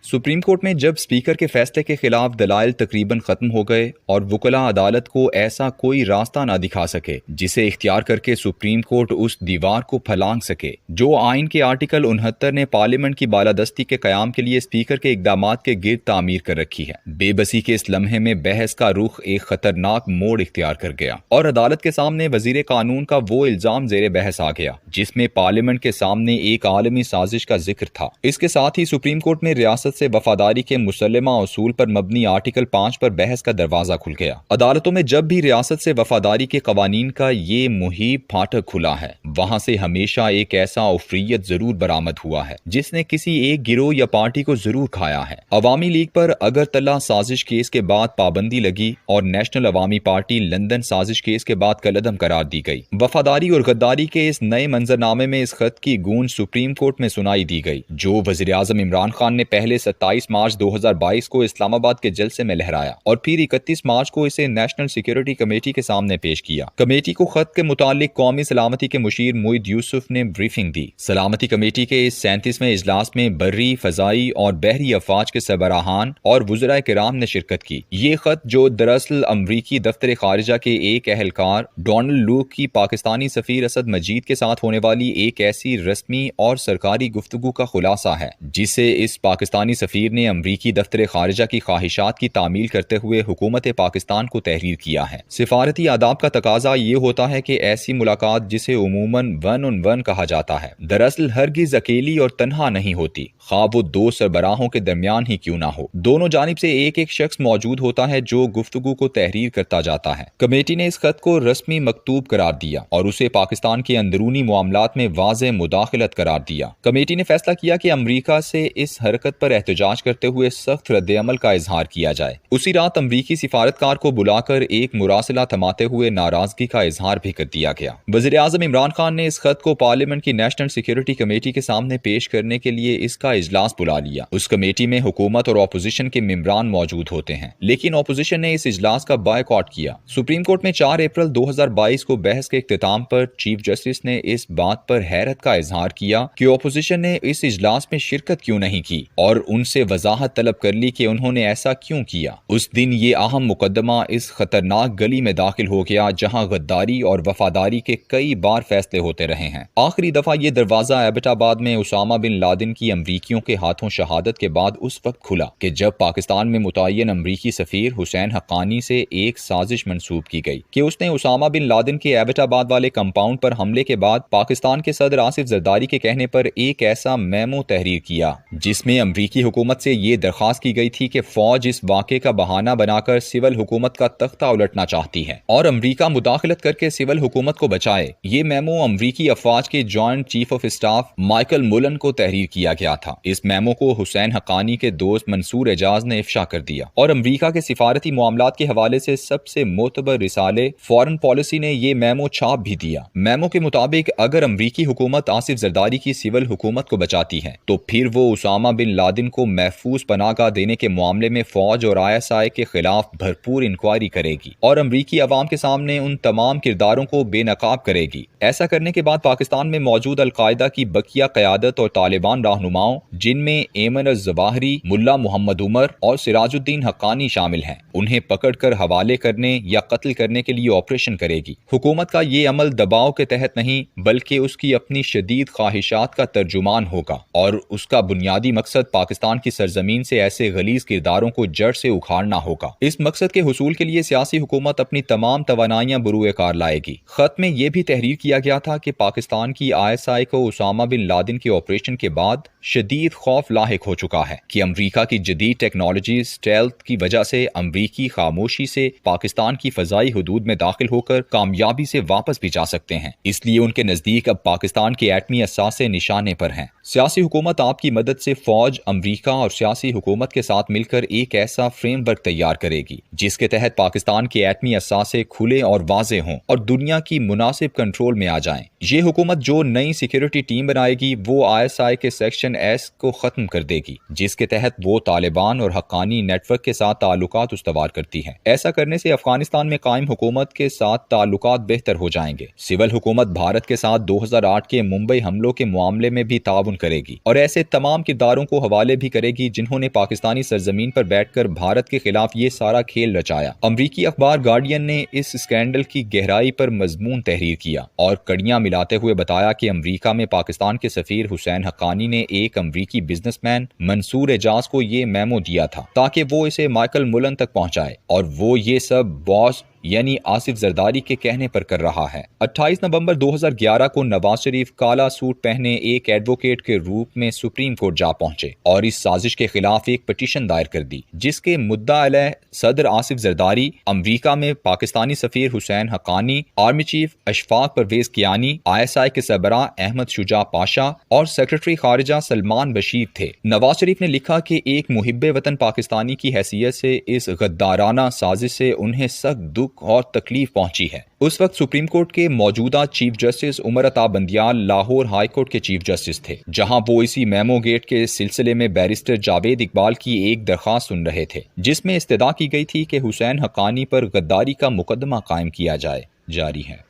Supreme court में जब speaker के फैसले के खिलाफ दलाइल तकरीबन खत्म हो गए और वुकला अदालत को ऐसा कोई रास्ता न दिखा सके जिसे इख्तियार करके सुप्रीम कोर्ट उस दीवार को फलांग सके जो आइन के आर्टिकल 69 ने पार्लियामेंट की बालादस्ती के कयाम के लिए स्पीकर के इकदामात के गिर्द तामीर कर रखी है। बेबसी के इस लम्हे में बहस का रुख एक खतरनाक मोड़ इख्तियार कर गया और अदालत के सामने वजीर कानून का वो इल्जाम जेर बहस आ गया जिसमें पार्लियामेंट के सामने एक आलमी साजिश का जिक्र था। इसके साथ ही सुप्रीम कोर्ट में रियासत से वफादारी के मुसल्लमा उसूल पर मबनी आर्टिकल 5 पर बहस का दरवाजा खुल गया। अदालतों में जब भी रियासत से वफादारी के कवानीन का ये मुहिब फाटक खुला है, वहां से हमेशा एक ऐसा उफ्रियत जरूर बरामद हुआ है जिसने किसी एक गिरोह या पार्टी को जरूर खाया है। अवामी लीग पर अगरतला साजिश केस के बाद पाबंदी लगी और नेशनल अवामी पार्टी लंदन साजिश केस के बाद कलअदम करार दी गई। वफादारी और गद्दारी के इस नए मंजरनामे में इस खत की गूंज सुप्रीम कोर्ट में सुनाई दी गई जो वजीर आजम इमरान खान ने पहले 27 मार्च 2022 को इस्लामाबाद के जलसे में लहराया और फिर 31 मार्च को इसे नेशनल सिक्योरिटी कमेटी के सामने पेश किया। कमेटी को खत के मुतालिक कौमी सलामती के मुशीर मोईद यूसुफ ने ब्रीफिंग दी। सलामती कमेटी के इस 37वें इजलास में बर्री, फजाई और बहरी अफवाज के सरबराहान और वुज़राए किराम ने शिरकत की। ये खत जो दरअसल अमरीकी दफ्तर खारिजा के एक अहलकार डोनाल्ड लूक की पाकिस्तानी सफीर असद मजीद के साथ होने वाली एक ऐसी रस्मी और सरकारी गुफ्तगू का खुलासा है जिसे इस पाकिस्तानी सफीर ने अमरीकी दफ्तर खारिजा की ख्वाहिशात की तामील करते हुए हुकूमत पाकिस्तान को तहरीर किया है। सिफारती आदाब का तकाजा ये होता है कि ऐसी मुलाकात जिसे उमूमन वन ऑन वन कहा जाता है दरअसल हरगिज अकेली और तन्हा नहीं होती, खा वो दो सरबराहों के दरमियान ही क्यों ना हो। दोनों जानिब से एक एक शख्स मौजूद होता है जो गुफ्तगू को तहरीर करता जाता है। कमेटी ने इस खत को रस्मी मकतूब करार दिया और उसे पाकिस्तान के अंदरूनी मामलात में वाज़ेह मुदाखलत करार दिया। कमेटी ने फैसला किया कि अमरीका से इस हरकत पर एहतजाज करते हुए सख्त रद्द-ए-अमल का इजहार किया जाए। उसी रात अमरीकी सिफारतकार को बुलाकर एक मुरासिला थमाते हुए नाराजगी का इजहार भी कर दिया गया। वज़ीर आज़म इमरान खान ने इस खत को पार्लियामेंट की नेशनल सिक्योरिटी कमेटी के सामने पेश करने के लिए इसका इजलास बुला लिया। उस कमेटी में हुकूमत और ऑपोजिशन के मेंबरान मौजूद होते हैं, लेकिन ऑपोजिशन ने इस इजलास का बायकॉट किया। सुप्रीम कोर्ट में 4 अप्रैल 2022 को बहस के इख्तिताम पर चीफ जस्टिस ने इस बात पर हैरत का इजहार किया कि ऑपोजिशन ने इस इजलास में शिरकत क्यों नहीं की और उनसे वजाहत तलब कर ली कि उन्होंने ऐसा क्यों किया। उस दिन ये अहम मुकदमा इस खतरनाक गली में दाखिल हो गया जहां गद्दारी और वफादारी के कई बार फैसले होते रहे हैं। आखिरी दफा ये दरवाजा एबटाबाद में उसामा बिन लादेन की अमरीकियों के हाथों शहादत के बाद उस वक्त खुला कि जब पाकिस्तान में मुतय्यन अमरीकी सफीर हुसैन हक्कानी से एक साजिश मंसूब की गई कि उसने उसामा बिन लादेन के एबटाबाद वाले कंपाउंड पर हमले के बाद पाकिस्तान के सदर आसिफ जरदारी के कहने पर एक ऐसा मेमो तहरीर किया जिसमें अमरीकी हुकूमत से ये दरख्वास्त की गई थी कि फौज इस वाक़े का बहाना बनाकर सिविल हुकूमत का तख्ता उलटना चाहती है और अमरीका मुदाखलत करके सिविल हुकूमत को बचाए। ये मेमो अमरीकी अफवाज के joint chief of staff Michael Mullen को तहरीर किया गया था। इस मेमो को हुसैन हक्कानी के दोस्त मंसूर एजाज ने इफ्शा कर दिया और अमरीका के सिफारती मामलात के हवाले से सबसे मोतबर रिसाले फॉरेन पॉलिसी ने ये मेमो छाप भी दिया। मेमो के मुताबिक अगर अमरीकी हुकूमत आसिफ जरदारी की सिविल हुकूमत को बचाती है तो फिर वो उसामा बिन लादेन को महफूज पनाहगाह देने के मामले में फौज और ISI के खिलाफ भरपूर इंक्वायरी करेगी और अमरीकी अवाम के सामने उन तमाम किरदारों को बेनकाब करेगी। ऐसा करने के बाद पाकिस्तान में मौजूद अलकायदा की बकिया क़यादत और तालिबान रहनुमाओं जिनमें एमन अज़-ज़वाहिरी, मुल्ला मोहम्मद उमर और सिराजुद्दीन हक्कानी शामिल हैं, उन्हें पकड़कर हवाले करने या कत्ल करने के लिए ऑपरेशन करेगी। हुकूमत का ये अमल दबाव के तहत नहीं बल्कि उसकी अपनी शदीद ख्वाहिशात का तर्जुमान होगा और उसका बुनियादी मकसद पाकिस्तान की सरजमीन से ऐसे गलीज किरदारों को जड़ से उखाड़ना होगा। इस मकसद के हुसूल के लिए सियासी हुकूमत अपनी तमाम तवानाइयां बुरूए कार लाएगी। खत में यह भी तहरीर किया गया था कि पाकिस्तान की ISI को उसामा बिन लादेन के ऑपरेशन के बाद शदीद खौफ लाहिक हो चुका है कि अमरीका की जदीद टेक्नोलॉजी स्टेल्थ की वजह से अमरीकी खामोशी से पाकिस्तान की फजाई हुदूद में दाखिल होकर कामयाबी से वापस भी जा सकते हैं। इसलिए उनके नजदीक अब पाकिस्तान के एटमी असासे निशाने पर हैं। सियासी हुकूमत आपकी मदद से फौज, अमरीका और सियासी हुकूमत के साथ मिलकर एक ऐसा फ्रेमवर्क तैयार करेगी जिसके तहत पाकिस्तान के एटमी असासे खुले और वाजे हों और दुनिया की मुनासिब कंट्रोल में आ जाएं। ये हुकूमत जो नई सिक्योरिटी टीम बनाएगी वो ISI के सेक्शन S को खत्म कर देगी जिसके तहत वो तालिबान और हक्कानी नेटवर्क के साथ ताल्लुकात उस्तवार करती है। ऐसा करने से अफगानिस्तान में कायम हुकूमत के साथ ताल्लुकात बेहतर हो जाएंगे। सिविल हुकूमत भारत के साथ 2008 के मुंबई हमलों के मामले में भी ताउन करेगी और ऐसे तमाम किरदारों को हवाले वाले भी करेगी जिन्होंने पाकिस्तानी सरजमीन पर बैठकर भारत के खिलाफ ये सारा खेल रचाया। अमरीकी अखबार गार्डियन ने इस स्कैंडल की गहराई पर मजमून तहरीर किया और कड़ियां मिलाते हुए बताया कि अमरीका में पाकिस्तान के सफीर हुसैन हक्कानी ने एक अमरीकी बिजनेसमैन मंसूर एजाज को ये मेमो दिया था ताकि वो इसे माइकल मुलन तक पहुंचाए और वो ये सब बॉस यानी आसिफ जरदारी के कहने पर कर रहा है। 28 नवंबर 2011 को नवाज शरीफ काला सूट पहने एक एडवोकेट के रूप में सुप्रीम कोर्ट जा पहुंचे और इस साजिश के खिलाफ एक पिटीशन दायर कर दी जिसके मुद्दा अलह सदर आसिफ जरदारी, अमरीका में पाकिस्तानी सफीर Husain Haqqani, army chief Ashfaq Parvez Kayani, ISI के सरबराह अहमद शुजा पाशा और सेक्रेटरी खारिजा सलमान बशीर थे। नवाज शरीफ ने लिखा कि एक मुहिब्बे वतन पाकिस्तानी की हैसियत से इस गद्दाराना साजिश से उन्हें सख्त दुख और तकलीफ पहुंची है। उस वक्त सुप्रीम कोर्ट के मौजूदा chief justice Umar Ata Bandial Lahore high court के चीफ जस्टिस थे, जहां वो इसी मेमो गेट के सिलसिले में बैरिस्टर जावेद इकबाल की एक दरखास्त सुन रहे थे जिसमें इस्तदा की गई थी कि हुसैन हक्कानी पर गद्दारी का मुकदमा कायम किया जाए। जारी है।